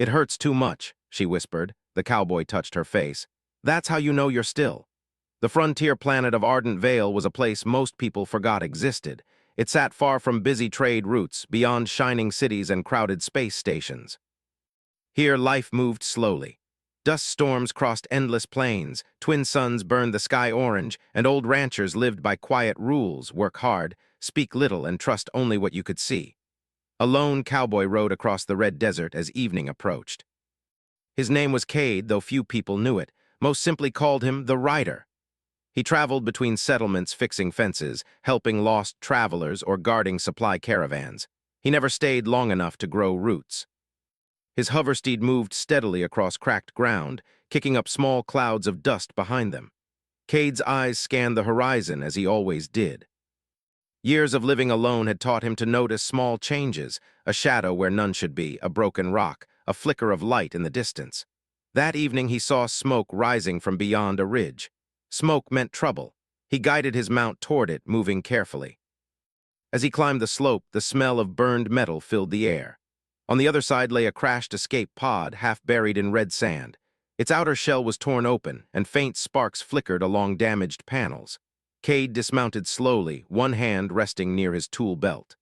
It hurts too much, she whispered. The cowboy touched her face. That's how you know you're still. The frontier planet of Ardent Vale was a place most people forgot existed. It sat far from busy trade routes, beyond shining cities and crowded space stations. Here, life moved slowly. Dust storms crossed endless plains, twin suns burned the sky orange, and old ranchers lived by quiet rules: work hard, speak little, and trust only what you could see. A lone cowboy rode across the red desert as evening approached. His name was Cade, though few people knew it. Most simply called him the Rider. He traveled between settlements fixing fences, helping lost travelers, or guarding supply caravans. He never stayed long enough to grow roots. His hoversteed moved steadily across cracked ground, kicking up small clouds of dust behind them. Cade's eyes scanned the horizon, as he always did. Years of living alone had taught him to notice small changes: a shadow where none should be, a broken rock, a flicker of light in the distance. That evening he saw smoke rising from beyond a ridge. Smoke meant trouble. He guided his mount toward it, moving carefully. As he climbed the slope, the smell of burned metal filled the air. On the other side lay a crashed escape pod, half buried in red sand. Its outer shell was torn open, and faint sparks flickered along damaged panels. Cade dismounted slowly, one hand resting near his tool belt.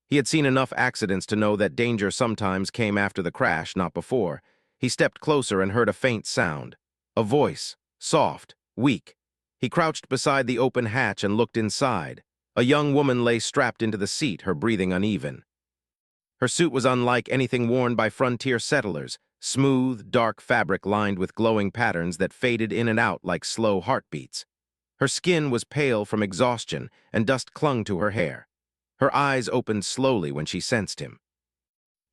He had seen enough accidents to know that danger sometimes came after the crash, not before. He stepped closer and heard a faint sound. A voice, soft, weak. He crouched beside the open hatch and looked inside. A young woman lay strapped into the seat, her breathing uneven. Her suit was unlike anything worn by frontier settlers: smooth, dark fabric lined with glowing patterns that faded in and out like slow heartbeats. Her skin was pale from exhaustion, and dust clung to her hair. Her eyes opened slowly when she sensed him.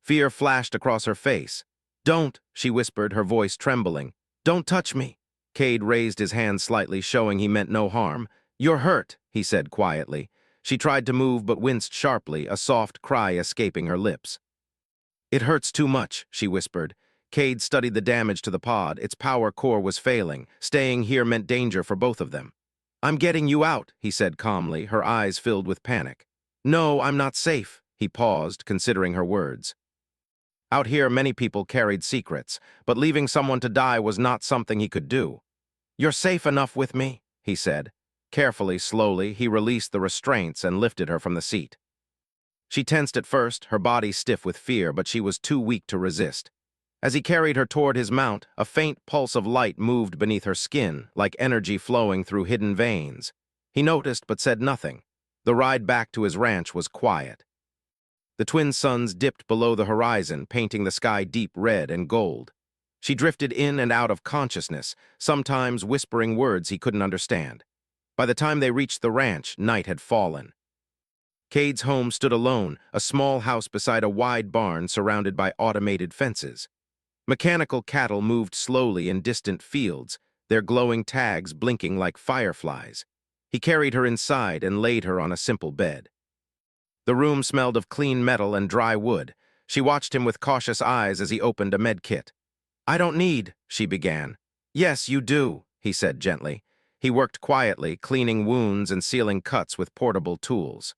Fear flashed across her face. "Don't," she whispered, her voice trembling. "Don't touch me." Cade raised his hand slightly, showing he meant no harm. "You're hurt," he said quietly. She tried to move but winced sharply, a soft cry escaping her lips. "It hurts too much," she whispered. Cade studied the damage to the pod. Its power core was failing. Staying here meant danger for both of them. "I'm getting you out," he said calmly, her eyes filled with panic. "No, I'm not safe." He paused, considering her words. Out here, many people carried secrets, but leaving someone to die was not something he could do. "You're safe enough with me," he said. Carefully, slowly, he released the restraints and lifted her from the seat. She tensed at first, her body stiff with fear, but she was too weak to resist. As he carried her toward his mount, a faint pulse of light moved beneath her skin, like energy flowing through hidden veins. He noticed but said nothing. The ride back to his ranch was quiet. The twin suns dipped below the horizon, painting the sky deep red and gold. She drifted in and out of consciousness, sometimes whispering words he couldn't understand. By the time they reached the ranch, night had fallen. Cade's home stood alone, a small house beside a wide barn surrounded by automated fences. Mechanical cattle moved slowly in distant fields, their glowing tags blinking like fireflies. He carried her inside and laid her on a simple bed. The room smelled of clean metal and dry wood. She watched him with cautious eyes as he opened a med kit. "I don't need," she began. "Yes, you do," he said gently. He worked quietly, cleaning wounds and sealing cuts with portable tools.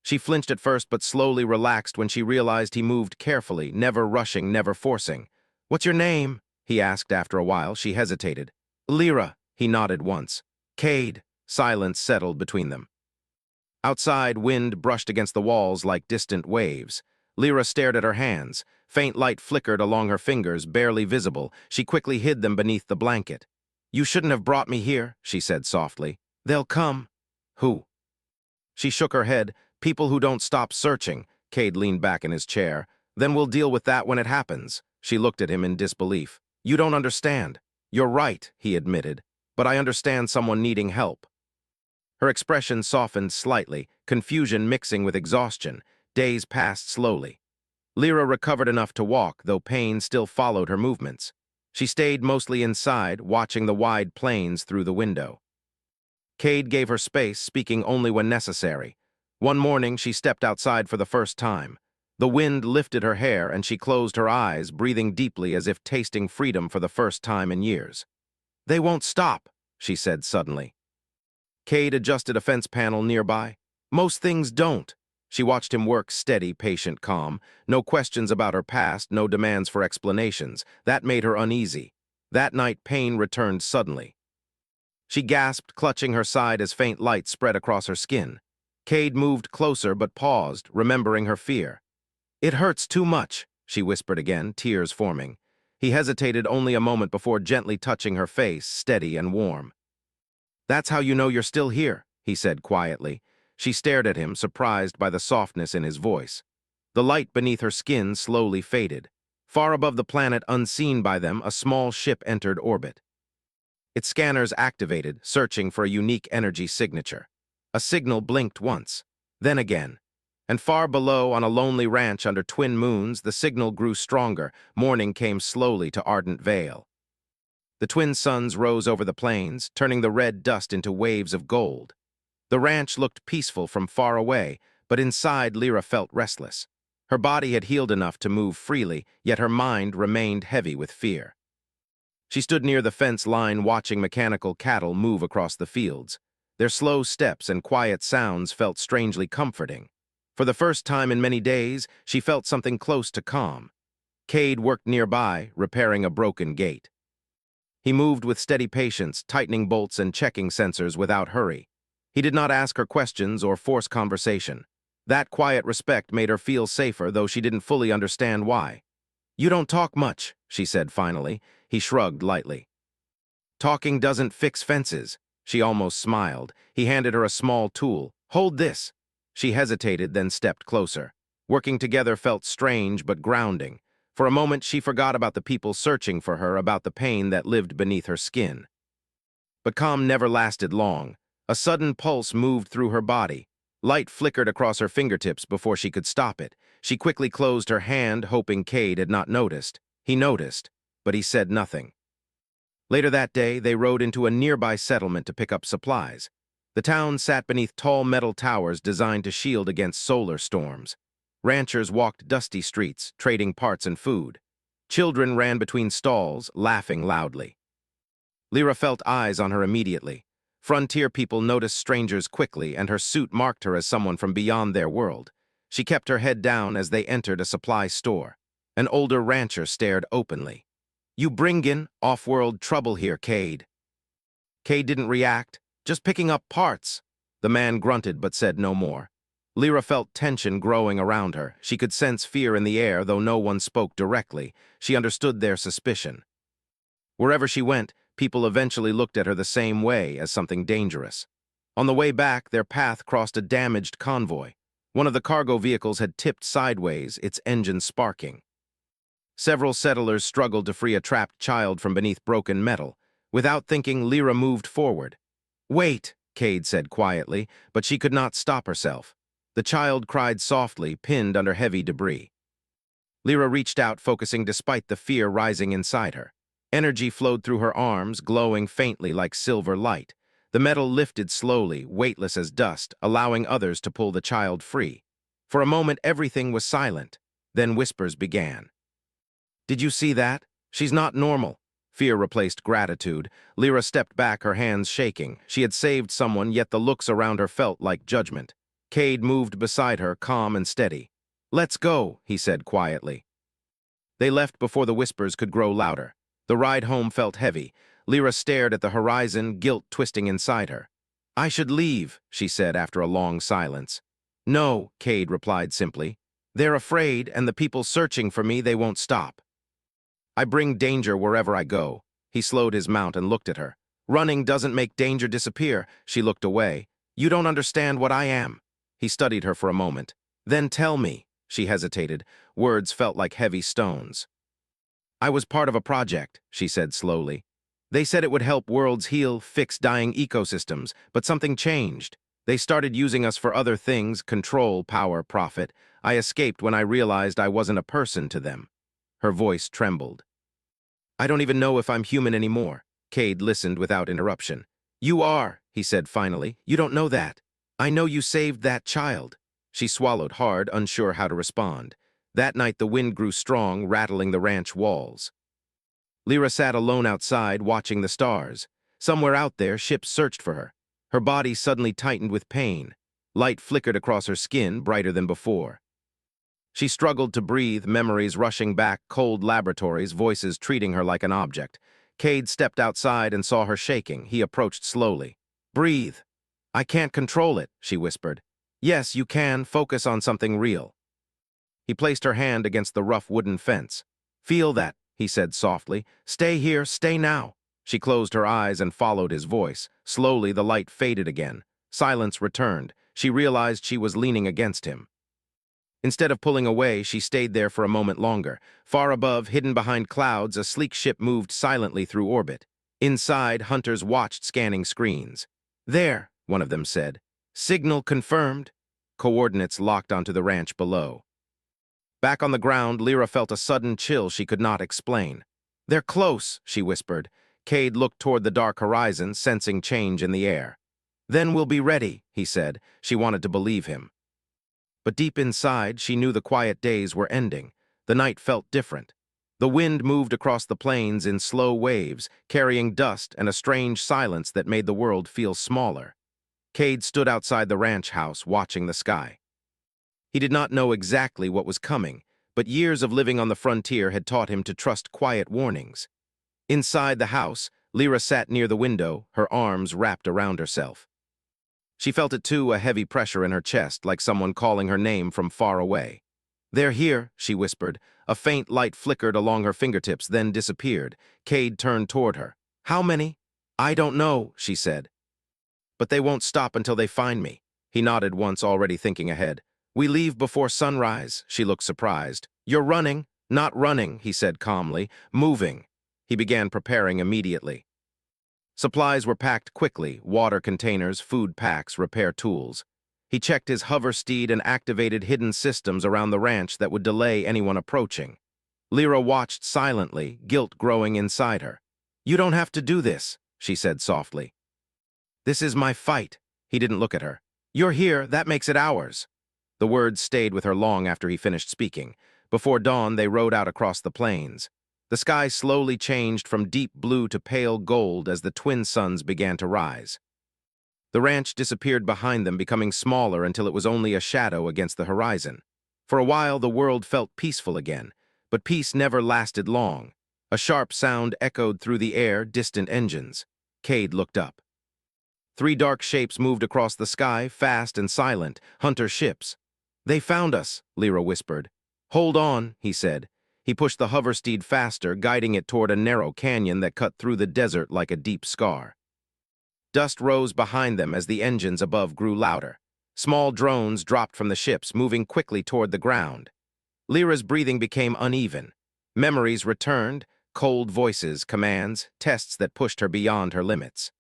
She flinched at first but slowly relaxed when she realized he moved carefully, never rushing, never forcing. "What's your name?" he asked after a while. She hesitated. "Lyra," he nodded once. "Cade." Silence settled between them. Outside, wind brushed against the walls like distant waves. Lyra stared at her hands. Faint light flickered along her fingers, barely visible. She quickly hid them beneath the blanket. "You shouldn't have brought me here," she said softly. "They'll come." "Who?" She shook her head. "People who don't stop searching." Cade leaned back in his chair. "Then we'll deal with that when it happens." She looked at him in disbelief. "You don't understand." "You're right," he admitted. "But I understand someone needing help." Her expression softened slightly, confusion mixing with exhaustion. Days passed slowly. Lyra recovered enough to walk, though pain still followed her movements. She stayed mostly inside, watching the wide plains through the window. Cade gave her space, speaking only when necessary. One morning, she stepped outside for the first time. The wind lifted her hair, and she closed her eyes, breathing deeply as if tasting freedom for the first time in years. "They won't stop," she said suddenly. Cade adjusted a fence panel nearby. "Most things don't." She watched him work steady, patient, calm. No questions about her past, no demands for explanations. That made her uneasy. That night, pain returned suddenly. She gasped, clutching her side as faint light spread across her skin. Cade moved closer but paused, remembering her fear. "It hurts too much," she whispered again, tears forming. He hesitated only a moment before gently touching her face, steady and warm. "That's how you know you're still here," he said quietly. She stared at him, surprised by the softness in his voice. The light beneath her skin slowly faded. Far above the planet, unseen by them, a small ship entered orbit. Its scanners activated, searching for a unique energy signature. A signal blinked once, then again. And far below, on a lonely ranch under twin moons, the signal grew stronger. Morning came slowly to Ardent Vale. The twin suns rose over the plains, turning the red dust into waves of gold. The ranch looked peaceful from far away, but inside Lyra felt restless. Her body had healed enough to move freely, yet her mind remained heavy with fear. She stood near the fence line watching mechanical cattle move across the fields. Their slow steps and quiet sounds felt strangely comforting. For the first time in many days, she felt something close to calm. Cade worked nearby, repairing a broken gate. He moved with steady patience, tightening bolts and checking sensors without hurry. He did not ask her questions or force conversation. That quiet respect made her feel safer, though she didn't fully understand why. "You don't talk much," she said finally. He shrugged lightly. "Talking doesn't fix fences." She almost smiled. He handed her a small tool. "Hold this." She hesitated, then stepped closer. Working together felt strange but grounding. For a moment, she forgot about the people searching for her, about the pain that lived beneath her skin. But calm never lasted long. A sudden pulse moved through her body. Light flickered across her fingertips before she could stop it. She quickly closed her hand, hoping Cade had not noticed. He noticed, but he said nothing. Later that day, they rode into a nearby settlement to pick up supplies. The town sat beneath tall metal towers designed to shield against solar storms. Ranchers walked dusty streets, trading parts and food. Children ran between stalls, laughing loudly. Lyra felt eyes on her immediately. Frontier people noticed strangers quickly, and her suit marked her as someone from beyond their world. She kept her head down as they entered a supply store. An older rancher stared openly. "You bring in off-world trouble here, Cade." Cade didn't react, just picking up parts. The man grunted but said no more. Lyra felt tension growing around her. She could sense fear in the air, though no one spoke directly. She understood their suspicion. Wherever she went, people eventually looked at her the same way, as something dangerous. On the way back, their path crossed a damaged convoy. One of the cargo vehicles had tipped sideways, its engine sparking. Several settlers struggled to free a trapped child from beneath broken metal. Without thinking, Lyra moved forward. "Wait," Cade said quietly, but she could not stop herself. The child cried softly, pinned under heavy debris. Lyra reached out, focusing despite the fear rising inside her. Energy flowed through her arms, glowing faintly like silver light. The metal lifted slowly, weightless as dust, allowing others to pull the child free. For a moment, everything was silent. Then whispers began. "Did you see that? She's not normal." Fear replaced gratitude. Lyra stepped back, her hands shaking. She had saved someone, yet the looks around her felt like judgment. Cade moved beside her, calm and steady. "Let's go," he said quietly. They left before the whispers could grow louder. The ride home felt heavy. Lyra stared at the horizon, guilt twisting inside her. "I should leave," she said after a long silence. "No," Cade replied simply. "They're afraid, and the people searching for me, they won't stop. I bring danger wherever I go." He slowed his mount and looked at her. "Running doesn't make danger disappear." She looked away. "You don't understand what I am." He studied her for a moment. "Then tell me." She hesitated. Words felt like heavy stones. "I was part of a project," she said slowly. "They said it would help worlds heal, fix dying ecosystems, but something changed. They started using us for other things, control, power, profit. I escaped when I realized I wasn't a person to them." Her voice trembled. "I don't even know if I'm human anymore." Cade listened without interruption. "You are," he said finally. "You don't know that. I know you saved that child." She swallowed hard, unsure how to respond. That night the wind grew strong, rattling the ranch walls. Lyra sat alone outside, watching the stars. Somewhere out there, ships searched for her. Her body suddenly tightened with pain. Light flickered across her skin, brighter than before. She struggled to breathe, memories rushing back, cold laboratories, voices treating her like an object. Cade stepped outside and saw her shaking. He approached slowly. "Breathe." "I can't control it," she whispered. "Yes, you can. Focus on something real." He placed her hand against the rough wooden fence. "Feel that," he said softly. "Stay here, stay now." She closed her eyes and followed his voice. Slowly, the light faded again. Silence returned. She realized she was leaning against him. Instead of pulling away, she stayed there for a moment longer. Far above, hidden behind clouds, a sleek ship moved silently through orbit. Inside, hunters watched, scanning screens. "There," one of them said. "Signal confirmed." Coordinates locked onto the ranch below. Back on the ground, Lyra felt a sudden chill she could not explain. "They're close," she whispered. Cade looked toward the dark horizon, sensing change in the air. "Then we'll be ready," he said. She wanted to believe him. But deep inside, she knew the quiet days were ending. The night felt different. The wind moved across the plains in slow waves, carrying dust and a strange silence that made the world feel smaller. Cade stood outside the ranch house, watching the sky. He did not know exactly what was coming, but years of living on the frontier had taught him to trust quiet warnings. Inside the house, Lyra sat near the window, her arms wrapped around herself. She felt it too, a heavy pressure in her chest, like someone calling her name from far away. "They're here," she whispered. A faint light flickered along her fingertips, then disappeared. Cade turned toward her. "How many?" "I don't know," she said. "But they won't stop until they find me." He nodded once, already thinking ahead. "We leave before sunrise." She looked surprised. "You're running?" "Not running," he said calmly. "Moving." He began preparing immediately. Supplies were packed quickly: water containers, food packs, repair tools. He checked his hover steed and activated hidden systems around the ranch that would delay anyone approaching. Lyra watched silently, guilt growing inside her. "You don't have to do this," she said softly. "This is my fight." He didn't look at her. "You're here, that makes it ours." The words stayed with her long after he finished speaking. Before dawn, they rode out across the plains. The sky slowly changed from deep blue to pale gold as the twin suns began to rise. The ranch disappeared behind them, becoming smaller until it was only a shadow against the horizon. For a while, the world felt peaceful again, but peace never lasted long. A sharp sound echoed through the air, distant engines. Cade looked up. Three dark shapes moved across the sky, fast and silent, hunter ships. "They found us," Lyra whispered. "Hold on," he said. He pushed the hoversteed faster, guiding it toward a narrow canyon that cut through the desert like a deep scar. Dust rose behind them as the engines above grew louder. Small drones dropped from the ships, moving quickly toward the ground. Lyra's breathing became uneven. Memories returned, cold voices, commands, tests that pushed her beyond her limits.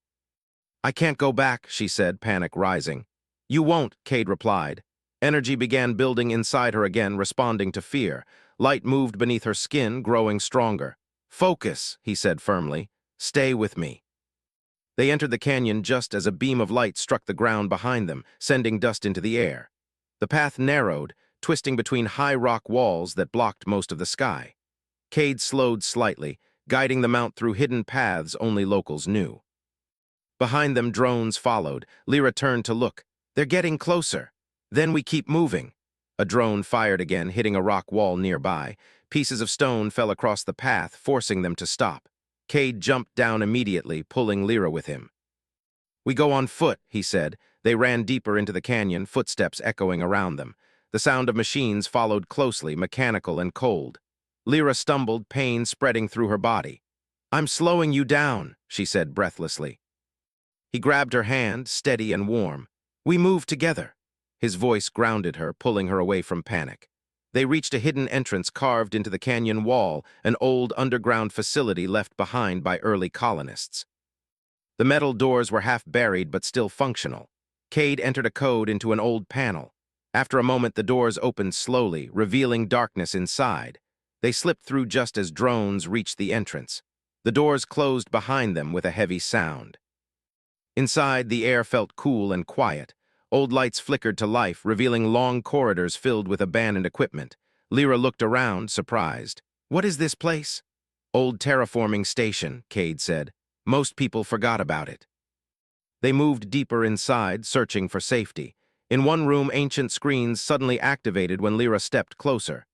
"I can't go back," she said, panic rising. "You won't," Cade replied. Energy began building inside her again, responding to fear. Light moved beneath her skin, growing stronger. "Focus," he said firmly. "Stay with me." They entered the canyon just as a beam of light struck the ground behind them, sending dust into the air. The path narrowed, twisting between high rock walls that blocked most of the sky. Cade slowed slightly, guiding the mount through hidden paths only locals knew. Behind them, drones followed. Lyra turned to look. "They're getting closer." "Then we keep moving." A drone fired again, hitting a rock wall nearby. Pieces of stone fell across the path, forcing them to stop. Cade jumped down immediately, pulling Lyra with him. "We go on foot," he said. They ran deeper into the canyon, footsteps echoing around them. The sound of machines followed closely, mechanical and cold. Lyra stumbled, pain spreading through her body. "I'm slowing you down," she said breathlessly. He grabbed her hand, steady and warm. "We move together." His voice grounded her, pulling her away from panic. They reached a hidden entrance carved into the canyon wall, an old underground facility left behind by early colonists. The metal doors were half buried but still functional. Cade entered a code into an old panel. After a moment, the doors opened slowly, revealing darkness inside. They slipped through just as drones reached the entrance. The doors closed behind them with a heavy sound. Inside, the air felt cool and quiet. Old lights flickered to life, revealing long corridors filled with abandoned equipment. Lyra looked around, surprised. "What is this place?" "Old terraforming station," Cade said. "Most people forgot about it." They moved deeper inside, searching for safety. In one room, ancient screens suddenly activated when Lyra stepped closer.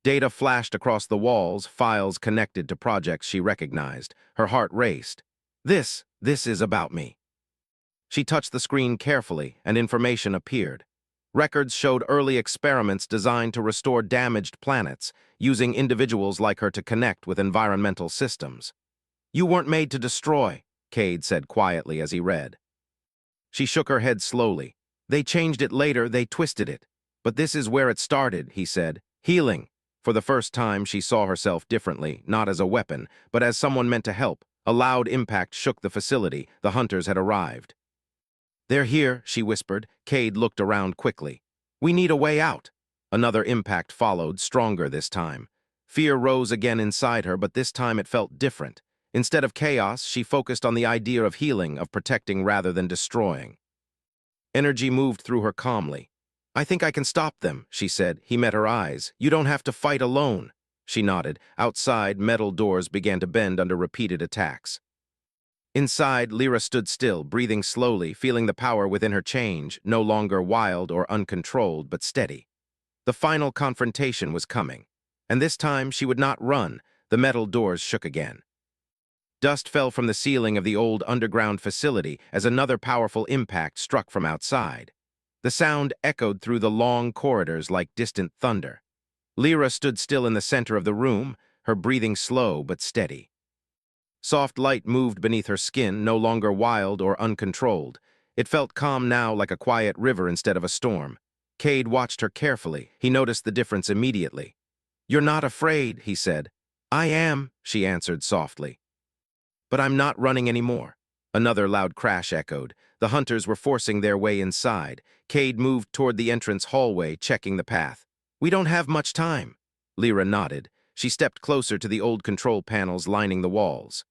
Data flashed across the walls, files connected to projects she recognized. Her heart raced. This is about me. She touched the screen carefully, and information appeared. Records showed early experiments designed to restore damaged planets, using individuals like her to connect with environmental systems. "You weren't made to destroy," Cade said quietly as he read. She shook her head slowly. "They changed it later, they twisted it. But this is where it started," he said. "Healing." For the first time, she saw herself differently, not as a weapon, but as someone meant to help. A loud impact shook the facility. The hunters had arrived. "They're here," she whispered. Cade looked around quickly. "We need a way out." Another impact followed, stronger this time. Fear rose again inside her, but this time it felt different. Instead of chaos, she focused on the idea of healing, of protecting rather than destroying. Energy moved through her calmly. "I think I can stop them," she said. He met her eyes. "You don't have to fight alone." She nodded. Outside, metal doors began to bend under repeated attacks. Inside, Lyra stood still, breathing slowly, feeling the power within her change, no longer wild or uncontrolled, but steady. The final confrontation was coming. And this time, she would not run. The metal doors shook again. Dust fell from the ceiling of the old underground facility as another powerful impact struck from outside. The sound echoed through the long corridors like distant thunder. Lyra stood still in the center of the room, her breathing slow but steady. Soft light moved beneath her skin, no longer wild or uncontrolled. It felt calm now, like a quiet river instead of a storm. Cade watched her carefully. He noticed the difference immediately. "You're not afraid," he said. "I am," she answered softly. "But I'm not running anymore." Another loud crash echoed. The hunters were forcing their way inside. Cade moved toward the entrance hallway, checking the path. "We don't have much time." Lyra nodded. She stepped closer to the old control panels lining the walls.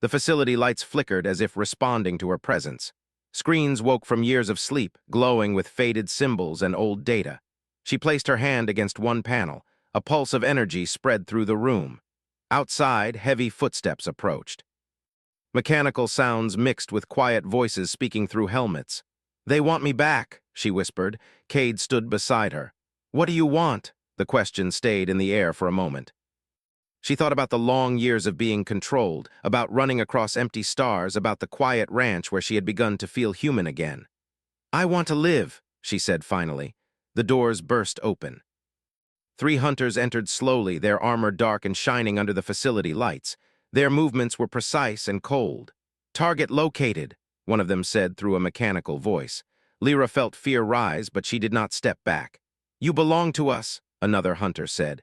The facility lights flickered as if responding to her presence. Screens woke from years of sleep, glowing with faded symbols and old data. She placed her hand against one panel. A pulse of energy spread through the room. Outside, heavy footsteps approached. Mechanical sounds mixed with quiet voices speaking through helmets. "They want me back," she whispered. Cade stood beside her. "What do you want?" The question stayed in the air for a moment. She thought about the long years of being controlled, about running across empty stars, about the quiet ranch where she had begun to feel human again. "I want to live," she said finally. The doors burst open. 3 hunters entered slowly, their armor dark and shining under the facility lights. Their movements were precise and cold. "Target located," one of them said through a mechanical voice. Lyra felt fear rise, but she did not step back. "You belong to us," another hunter said.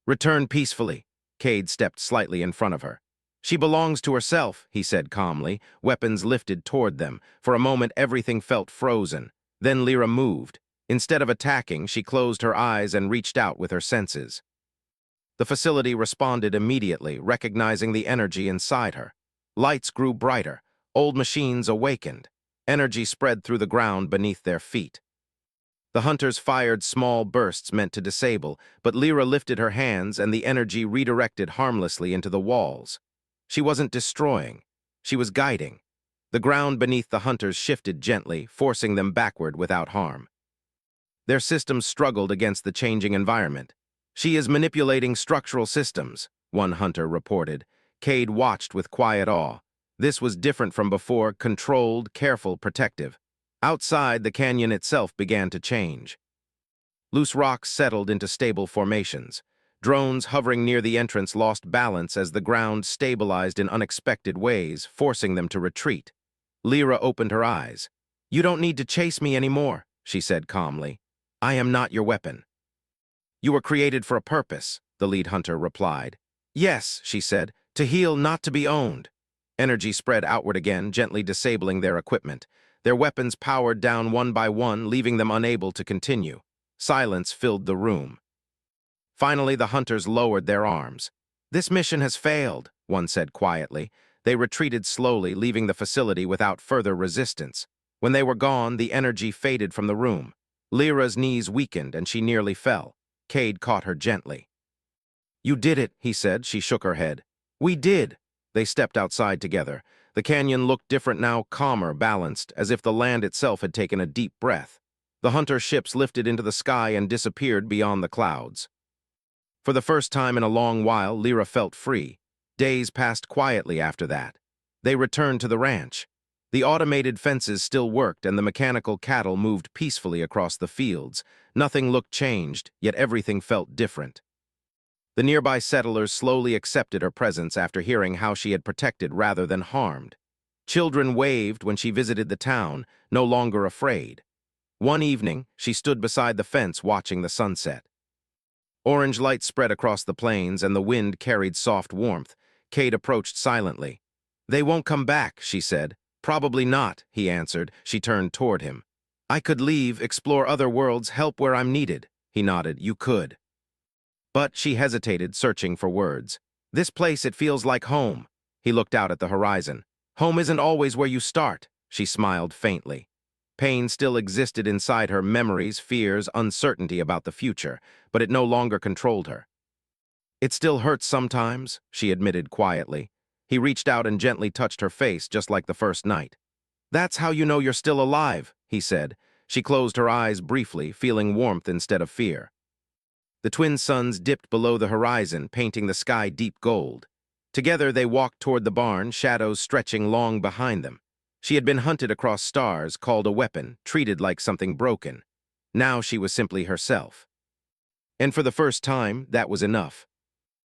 "Return peacefully." Cade stepped slightly in front of her. "She belongs to herself," he said calmly, weapons lifted toward them. For a moment, everything felt frozen. Then Lyra moved. Instead of attacking, she closed her eyes and reached out with her senses. The facility responded immediately, recognizing the energy inside her. Lights grew brighter. Old machines awakened. Energy spread through the ground beneath their feet. The hunters fired small bursts meant to disable, but Lyra lifted her hands and the energy redirected harmlessly into the walls. She wasn't destroying. She was guiding. The ground beneath the hunters shifted gently, forcing them backward without harm. Their systems struggled against the changing environment. "She is manipulating structural systems," one hunter reported. Cade watched with quiet awe. This was different from before, controlled, careful, protective. Outside, the canyon itself began to change. Loose rocks settled into stable formations. Drones hovering near the entrance lost balance as the ground stabilized in unexpected ways, forcing them to retreat. Lyra opened her eyes. "You don't need to chase me anymore," she said calmly. "I am not your weapon." "You were created for a purpose," the lead hunter replied. "Yes," she said, "to heal, not to be owned." Energy spread outward again, gently disabling their equipment. Their weapons powered down one by one, leaving them unable to continue. Silence filled the room. Finally, the hunters lowered their arms. "This mission has failed," one said quietly. They retreated slowly, leaving the facility without further resistance. When they were gone, the energy faded from the room. Lyra's knees weakened, and she nearly fell. Cade caught her gently. "You did it," he said. She shook her head. "We did." They stepped outside together. The canyon looked different now, calmer, balanced, as if the land itself had taken a deep breath. The hunter ships lifted into the sky and disappeared beyond the clouds. For the first time in a long while, Lyra felt free. Days passed quietly after that. They returned to the ranch. The automated fences still worked and the mechanical cattle moved peacefully across the fields. Nothing looked changed, yet everything felt different. The nearby settlers slowly accepted her presence after hearing how she had protected rather than harmed. Children waved when she visited the town, no longer afraid. One evening, she stood beside the fence watching the sunset. Orange light spread across the plains and the wind carried soft warmth. Kate approached silently. "They won't come back," she said. "Probably not," he answered. She turned toward him. "I could leave, explore other worlds, help where I'm needed." He nodded. "You could." But she hesitated, searching for words. "This place, it feels like home." He looked out at the horizon. "Home isn't always where you start." She smiled faintly. Pain still existed inside her, memories, fears, uncertainty about the future, but it no longer controlled her. "It still hurts sometimes," she admitted quietly. He reached out and gently touched her face, just like the first night. "That's how you know you're still alive," he said. She closed her eyes briefly, feeling warmth instead of fear. The twin suns dipped below the horizon, painting the sky deep gold. Together they walked toward the barn, shadows stretching long behind them. She had been hunted across stars, called a weapon, treated like something broken. Now she was simply herself. And for the first time, that was enough.